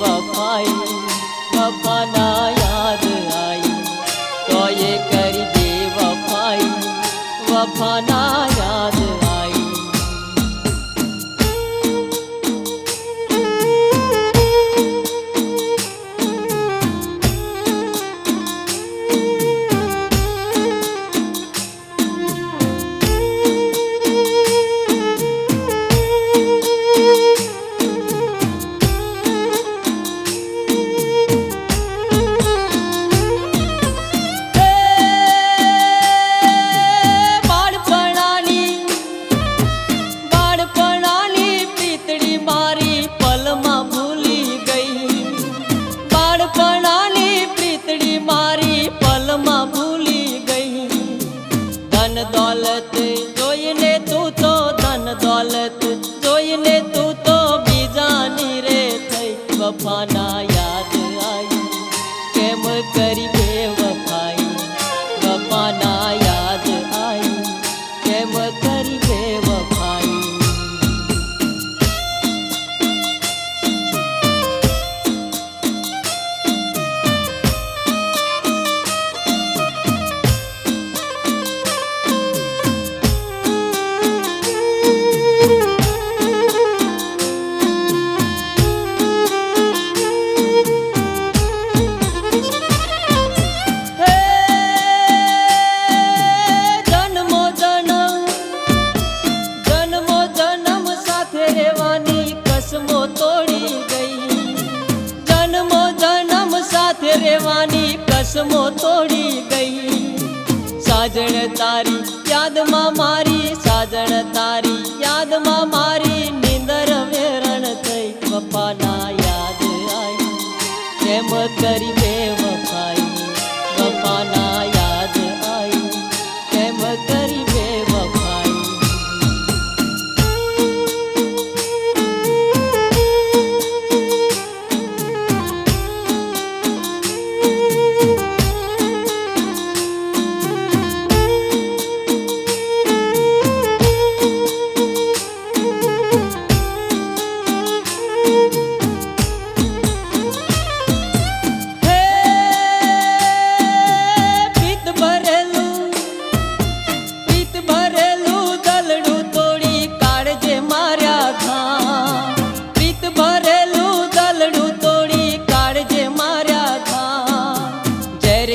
बेवफाई वफा ना याद आई तो ये करी बेवफाई वफा ना याद आई। धन दौलत जोईने तू तो धन दौलत जोईने तू तो बीजानी रे थई वफा ना याद आई केम करी बेवफाई वफा ना याद आई केम करी बेवफाई। रेवानी कसमो तोड़ी गई साजन तारी याद मां मारी साजन तारी याद मां मारी नींदर वेरण थई वफा ना याद आई केम करी बेवफाई वफा ना याद आई केम करी बेवफाई।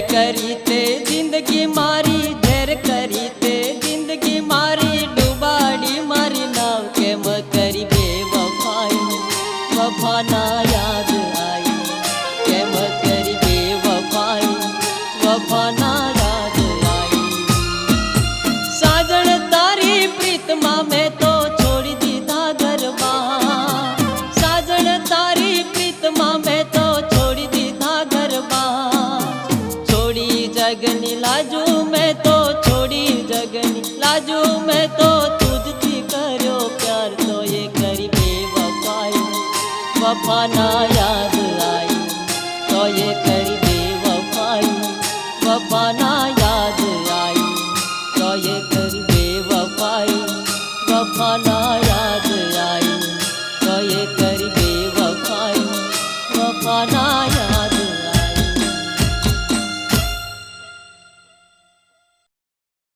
करी ते जिंदगी मारी झेर करी ते जिंदगी मारी डुबाड़ी मारी नाव केम करी बेवफाई वफा ना याद आई केम करी बेवफाई वफा ना याद आई। साजन तारी प्रीत मां मैं तो छोड़ी दीदा गरबा साजन तारी प्रीत मां मैं तो छोड़ी दीदा गरबा जगनी लाजू मैं तो छोड़ी जगनी लाजू मैं तो तुझी करो प्यार तो ये करी बेवफाई वफा ना